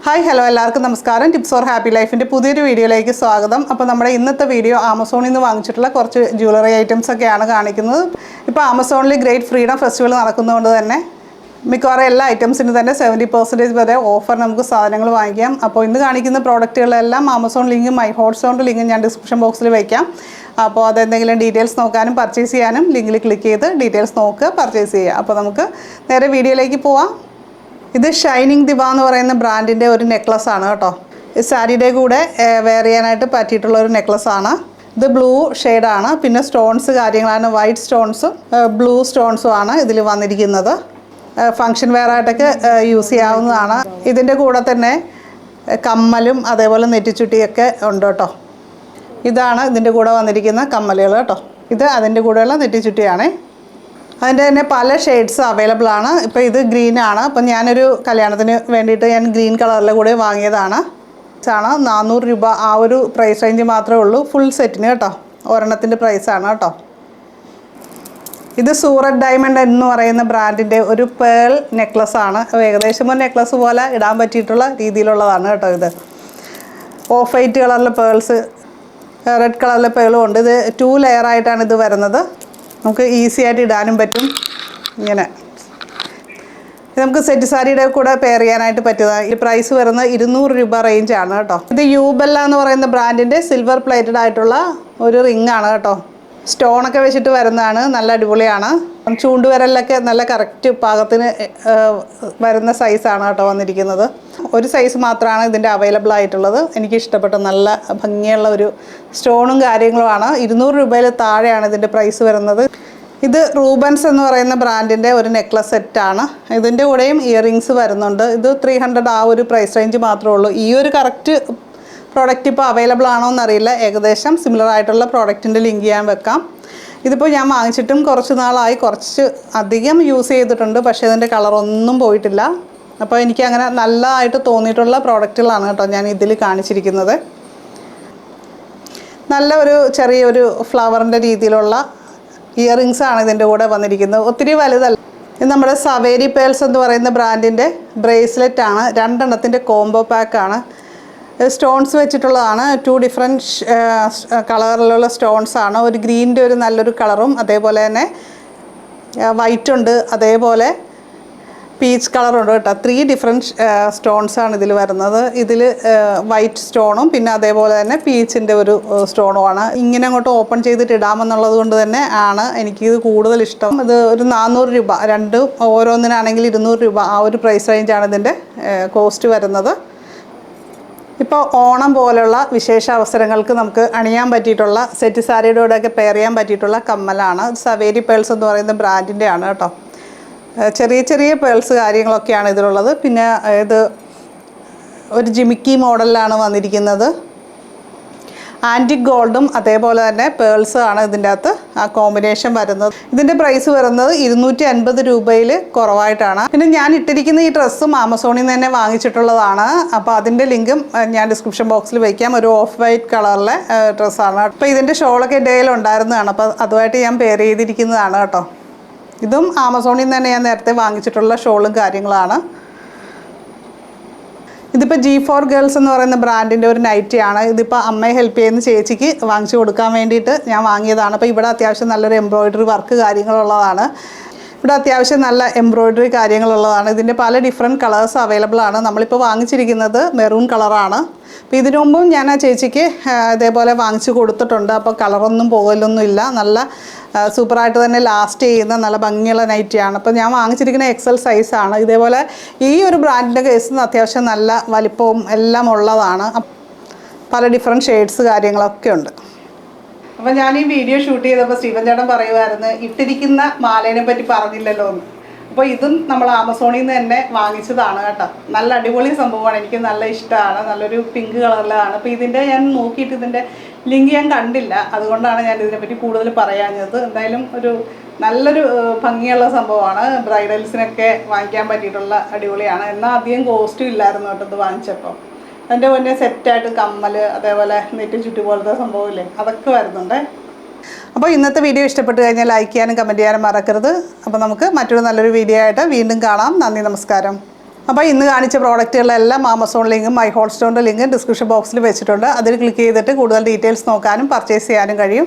Hi hello എല്ലാവർക്കും നമസ്കാരം. Tips four happy ലൈഫിൻ്റെ പുതിയൊരു വീഡിയോയിലേക്ക് സ്വാഗതം. അപ്പോൾ നമ്മുടെ ഇന്നത്തെ വീഡിയോ ആമസോണിൽ നിന്ന് വാങ്ങിച്ചിട്ടുള്ള കുറച്ച് ജ്വല്ലറി ഐറ്റംസ് ഒക്കെയാണ് കാണിക്കുന്നത്. ഇപ്പോൾ ആമസോണിൽ ഗ്രേറ്റ് ഫ്രീഡം ഫെസ്റ്റിവൽ നടക്കുന്നതുകൊണ്ട് തന്നെ മിക്കവാറും എല്ലാ ഐറ്റംസിനും തന്നെ 70% വരെ ഓഫർ നമുക്ക് സാധനങ്ങൾ വാങ്ങിക്കാം. അപ്പോൾ ഇന്ന് കാണിക്കുന്ന പ്രോഡക്റ്റുകളെല്ലാം ആമസോൺ ലിങ്കും മൈ ഹോട്ട്സ്റ്റാറിൻ്റെ ലിങ്കും ഞാൻ ഡിസ്ക്രിപ്ഷൻ ബോക്സിൽ വയ്ക്കാം. അപ്പോൾ അതെന്തെങ്കിലും ഡീറ്റെയിൽസ് നോക്കാനും പർച്ചേസ് ചെയ്യാനും ലിങ്കിൽ ക്ലിക്ക് ചെയ്ത് ഡീറ്റെയിൽസ് നോക്കുക, പർച്ചേസ് ചെയ്യുക. അപ്പോൾ നമുക്ക് നേരെ വീഡിയോയിലേക്ക് പോവാം. ഇത് ഷൈനിങ് ദിവ എന്ന് പറയുന്ന ബ്രാൻഡിൻ്റെ ഒരു നെക്ലസ് ആണ് കേട്ടോ. ഈ സാരിയുടെ കൂടെ വെയർ ചെയ്യാനായിട്ട് പറ്റിയിട്ടുള്ള ഒരു നെക്ലസ് ആണ്. ഇത് ബ്ലൂ ഷെയ്ഡാണ്. പിന്നെ സ്റ്റോൺസ് കാര്യങ്ങളാണ്, വൈറ്റ് സ്റ്റോൺസും ബ്ലൂ സ്റ്റോൺസും ആണ് ഇതിൽ വന്നിരിക്കുന്നത്. ഫങ്ഷൻ വെയർ ആയിട്ടൊക്കെ യൂസ് ചെയ്യാവുന്നതാണ്. ഇതിൻ്റെ കൂടെ തന്നെ കമ്മലും അതേപോലെ നെറ്റിച്ചുട്ടിയൊക്കെ ഉണ്ട് കേട്ടോ. ഇതാണ് ഇതിൻ്റെ കൂടെ വന്നിരിക്കുന്ന കമ്മലുകൾ കേട്ടോ. ഇത് അതിൻ്റെ കൂടെയുള്ള നെറ്റിച്ചുട്ടിയാണ്. അതിൻ്റെ തന്നെ പല ഷെയ്ഡ്സ് അവൈലബിൾ ആണ്. ഇപ്പോൾ ഇത് ഗ്രീനാണ്. അപ്പം ഞാനൊരു കല്യാണത്തിന് വേണ്ടിയിട്ട് ഞാൻ ഗ്രീൻ കളറിലെ കൂടെ വാങ്ങിയതാണ്. 400 രൂപ ആ ഒരു പ്രൈസ് റേഞ്ച് മാത്രമേ ഉള്ളൂ ഫുൾ സെറ്റിന് കേട്ടോ. ഒരെണ്ണത്തിൻ്റെ പ്രൈസാണ് കേട്ടോ. ഇത് സൂറത്ത് ഡയമണ്ട് എന്ന് പറയുന്ന ബ്രാൻഡിൻ്റെ ഒരു പേൾ നെക്ലസ് ആണ്. ഏകദേശം ഒരു നെക്ലസ് പോലെ ഇടാൻ പറ്റിയിട്ടുള്ള രീതിയിലുള്ളതാണ് കേട്ടോ. ഇത് ഓഫ് വൈറ്റ് കളറിലെ പേൾസ്, റെഡ് കളറിലെ പേളും ഉണ്ട്. ഇത് 2 ലെയറായിട്ടാണ് ഇത് വരുന്നത്. നമുക്ക് ഈസി ആയിട്ട് ഇടാനും പറ്റും. ഇങ്ങനെ ഇത് നമുക്ക് സെറ്റ് സാരിയുടെ കൂടെ പെയർ ചെയ്യാനായിട്ട് പറ്റിയതാണ്. ഈ പ്രൈസ് വരുന്നത് 200 രൂപ റേഞ്ചാണ് കേട്ടോ. ഇത് യൂബെല്ല എന്ന് പറയുന്ന ബ്രാൻഡിൻ്റെ സിൽവർ പ്ലേറ്റഡ് ആയിട്ടുള്ള ഒരു റിംഗ് ആണ് കേട്ടോ. സ്റ്റോണൊക്കെ വെച്ചിട്ട് വരുന്നതാണ്. നല്ല അടിപൊളിയാണ്. ചൂണ്ടുവിരലിലൊക്കെ നല്ല കറക്റ്റ് പാകത്തിന് വരുന്ന സൈസാണ് കേട്ടോ വന്നിരിക്കുന്നത്. ഒരു സൈസ് മാത്രമാണ് ഇതിൻ്റെ അവൈലബിൾ ആയിട്ടുള്ളത്. എനിക്ക് ഇഷ്ടപ്പെട്ട നല്ല ഭംഗിയുള്ള ഒരു സ്റ്റോണും കാര്യങ്ങളുമാണ്. 200 രൂപയിൽ താഴെയാണ് ഇതിൻ്റെ പ്രൈസ് വരുന്നത്. ഇത് റൂബൻസ് എന്ന് പറയുന്ന ബ്രാൻഡിൻ്റെ ഒരു നെക്ലസ് സെറ്റാണ്. ഇതിൻ്റെ കൂടെയും ഇയറിങ്സ് വരുന്നുണ്ട്. ഇത് 300 ആ ഒരു പ്രൈസ് റേഞ്ച് മാത്രമേ ഉള്ളൂ. ഈ ഒരു കറക്റ്റ് പ്രോഡക്റ്റ് ഇപ്പോൾ അവൈലബിൾ ആണോ എന്നറിയില്ല. ഏകദേശം സിമിലർ ആയിട്ടുള്ള പ്രോഡക്റ്റിൻ്റെ ലിങ്ക് ഞാൻ വെക്കാം. ഇതിപ്പോൾ ഞാൻ വാങ്ങിച്ചിട്ടും കുറച്ച് നാളായി, കുറച്ച് അധികം യൂസ് ചെയ്തിട്ടുണ്ട്. പക്ഷേ ഇതിൻ്റെ കളറൊന്നും പോയിട്ടില്ല. അപ്പോൾ എനിക്ക് അങ്ങനെ നല്ലതായിട്ട് തോന്നിയിട്ടുള്ള പ്രോഡക്റ്റുകളാണ് കേട്ടോ ഞാൻ ഇതിൽ കാണിച്ചിരിക്കുന്നത്. നല്ല ഒരു ചെറിയൊരു ഫ്ലവറിൻ്റെ രീതിയിലുള്ള ഇയറിങ്സാണ് ഇതിൻ്റെ കൂടെ വന്നിരിക്കുന്നത്. ഒത്തിരി വലുതല്ല. ഇത് നമ്മുടെ സവേരി പേൾസ് എന്ന് പറയുന്ന ബ്രാൻഡിൻ്റെ ബ്രേസ്ലെറ്റ് ആണ്. 2 എണ്ണത്തിൻ്റെ കോംബോ പാക്കാണ്. സ്റ്റോൺസ് വെച്ചിട്ടുള്ളതാണ്. 2 ഡിഫറെൻറ്റ് കളറിലുള്ള സ്റ്റോൺസ് ആണ്. ഒരു ഗ്രീനിൻ്റെ ഒരു നല്ലൊരു കളറും അതേപോലെ തന്നെ വൈറ്റ് ഉണ്ട്, അതേപോലെ പീച്ച് കളറുണ്ട് കേട്ടോ. 3 ഡിഫറെൻറ്റ് സ്റ്റോൺസാണ് ഇതിൽ വരുന്നത്. ഇതിൽ വൈറ്റ് സ്റ്റോണും പിന്നെ അതേപോലെ തന്നെ പീച്ചിൻ്റെ ഒരു സ്റ്റോണുമാണ്. ഇങ്ങനെ അങ്ങോട്ട് ഓപ്പൺ ചെയ്തിട്ട് ഇടാമെന്നുള്ളത് കൊണ്ട് തന്നെ ആണ് എനിക്കിത് കൂടുതൽ ഇഷ്ടം. ഇത് ഒരു 400 രൂപ, രണ്ടും ഓരോന്നിനാണെങ്കിൽ 200 രൂപ ആ ഒരു പ്രൈസ് റേഞ്ചാണ് ഇതിൻ്റെ കോസ്റ്റ് വരുന്നത്. ഇപ്പോൾ ഓണം പോലുള്ള വിശേഷ അവസരങ്ങൾക്ക് നമുക്ക് അണിയാൻ പറ്റിയിട്ടുള്ള സെറ്റ് സാരിയുടെ കൂടെയൊക്കെ പെയർ ചെയ്യാൻ പറ്റിയിട്ടുള്ള കമ്മലാണ്. സവേരി പേൾസ് എന്ന് പറയുന്ന ബ്രാൻഡിൻ്റെ ആണ് കേട്ടോ. ചെറിയ ചെറിയ പേൾസ് കാര്യങ്ങളൊക്കെയാണ് ഇതിലുള്ളത്. പിന്നെ ഇത് ഒരു ജിമിക്കി മോഡലിലാണ് വന്നിരിക്കുന്നത്. ആൻറ്റിക് ഗോൾഡും അതേപോലെ തന്നെ പേൾസ് ആണ് ഇതിൻ്റെ അകത്ത് ആ കോമ്പിനേഷൻ വരുന്നത്. ഇതിൻ്റെ പ്രൈസ് വരുന്നത് 250 രൂപയിൽ കുറവായിട്ടാണ്. പിന്നെ ഞാൻ ഇട്ടിരിക്കുന്ന ഈ ഡ്രസ്സും ആമസോണിൽ നിന്ന് തന്നെ വാങ്ങിച്ചിട്ടുള്ളതാണ്. അപ്പോൾ അതിൻ്റെ ലിങ്കും ഞാൻ ഡിസ്ക്രിപ്ഷൻ ബോക്സിൽ വയ്ക്കാം. ഒരു ഓഫ് വൈറ്റ് കളറിലെ ഡ്രസ്സാണ്. അപ്പോൾ ഇതിൻ്റെ ഷോളൊക്കെ എൻ്റെ കയ്യിൽ ഉണ്ടായിരുന്നതാണ്. അപ്പോൾ അതുമായിട്ട് ഞാൻ പെയർ ചെയ്തിരിക്കുന്നതാണ് കേട്ടോ. ഇതും ആമസോണിൽ നിന്ന് തന്നെ ഞാൻ നേരത്തെ വാങ്ങിച്ചിട്ടുള്ള ഷോളും കാര്യങ്ങളാണ്. ഇതിപ്പോൾ G4 ഗേൾസ് എന്ന് പറയുന്ന ബ്രാൻഡിൻ്റെ ഒരു നൈറ്റിയാണ്. ഇതിപ്പോൾ അമ്മയെ ഹെൽപ്പ് ചെയ്യുന്ന ചേച്ചിക്ക് വാങ്ങിച്ചു കൊടുക്കാൻ വേണ്ടിയിട്ട് ഞാൻ വാങ്ങിയതാണ്. അപ്പോൾ ഇവിടെ അത്യാവശ്യം നല്ലൊരു എംബ്രോയിഡറി വർക്ക് കാര്യങ്ങളുള്ളതാണ്. ഇവിടെ അത്യാവശ്യം നല്ല എംബ്രോയിഡറി കാര്യങ്ങളുള്ളതാണ്. ഇതിൻ്റെ പല ഡിഫറെൻറ്റ് കളേഴ്സ് അവൈലബിൾ ആണ്. നമ്മളിപ്പോൾ വാങ്ങിച്ചിരിക്കുന്നത് മെറൂൺ കളറാണ്. അപ്പോൾ ഇതിനു മുമ്പും ഞാൻ ആ ചേച്ചിക്ക് ഇതേപോലെ വാങ്ങിച്ചു കൊടുത്തിട്ടുണ്ട്. അപ്പോൾ കളറൊന്നും പോകലൊന്നും ഇല്ല. നല്ല സൂപ്പറായിട്ട് തന്നെ ലാസ്റ്റ് ചെയ്യുന്ന നല്ല ഭംഗിയുള്ള നൈറ്റിയാണ്. അപ്പോൾ ഞാൻ വാങ്ങിച്ചിരിക്കുന്ന XL സൈസാണ്. ഇതേപോലെ ഈ ഒരു ബ്രാൻഡിൻ്റെ കേസിൽ അത്യാവശ്യം നല്ല വലിപ്പവും എല്ലാം ഉള്ളതാണ്. പല ഡിഫറെൻറ്റ് ഷെയ്ഡ്സ് കാര്യങ്ങളൊക്കെ ഉണ്ട്. അപ്പോൾ ഞാൻ ഈ വീഡിയോ ഷൂട്ട് ചെയ്തപ്പോൾ സ്റ്റീവൻ ചേട്ടൻ പറയുമായിരുന്നു ഇട്ടിരിക്കുന്ന മാലേനെ പറ്റി പറഞ്ഞില്ലല്ലോ എന്ന്. അപ്പോൾ ഇതും നമ്മൾ ആമസോണിൽ നിന്ന് തന്നെ വാങ്ങിച്ചതാണ് കേട്ടോ. നല്ല അടിപൊളി സംഭവമാണ്. എനിക്ക് നല്ല ഇഷ്ടമാണ്. നല്ലൊരു പിങ്ക് കളറിലാണ്. അപ്പോൾ ഇതിൻ്റെ ഞാൻ നോക്കിയിട്ട് ഇതിൻ്റെ ലിങ്ക് ഞാൻ കണ്ടില്ല. അതുകൊണ്ടാണ് ഞാൻ ഇതിനെപ്പറ്റി കൂടുതൽ പറയാഞ്ഞത്. എന്തായാലും നല്ലൊരു ഭംഗിയുള്ള സംഭവമാണ്. ബ്രൈഡൽസിനൊക്കെ വാങ്ങിക്കാൻ പറ്റിയിട്ടുള്ള അടിപൊളിയാണ്. എന്നാൽ അധികം കോസ്റ്റും ഇല്ലായിരുന്നു കേട്ടോ ഇത് വാങ്ങിച്ചപ്പോൾ. അതിൻ്റെ മുന്നേ സെറ്റായിട്ട് കമ്മൽ, അതേപോലെ നെറ്റ് ചുറ്റി പോലത്തെ സംഭവമില്ലേ, അതൊക്കെ വരുന്നുണ്ട്. അപ്പോൾ ഇന്നത്തെ വീഡിയോ ഇഷ്ടപ്പെട്ട് കഴിഞ്ഞാൽ ലൈക്ക് ചെയ്യാനും കമൻറ്റ് ചെയ്യാനും മറക്കരുത്. അപ്പോൾ നമുക്ക് മറ്റൊരു നല്ലൊരു വീഡിയോ ആയിട്ട് വീണ്ടും കാണാം. നന്ദി, നമസ്കാരം. അപ്പോൾ ഇന്ന് കാണിച്ച പ്രോഡക്റ്റുകളെല്ലാം ആമസോൺ ലിങ്കും മൈ ഹോട്ട് സ്റ്റോറിൻ്റെ ലിങ്കും ഡിസ്ക്രിപ്ഷൻ ബോക്സിൽ വെച്ചിട്ടുണ്ട്. അതിൽ ക്ലിക്ക് ചെയ്തിട്ട് കൂടുതൽ ഡീറ്റെയിൽസ് നോക്കാനും പർച്ചേസ് ചെയ്യാനും കഴിയും.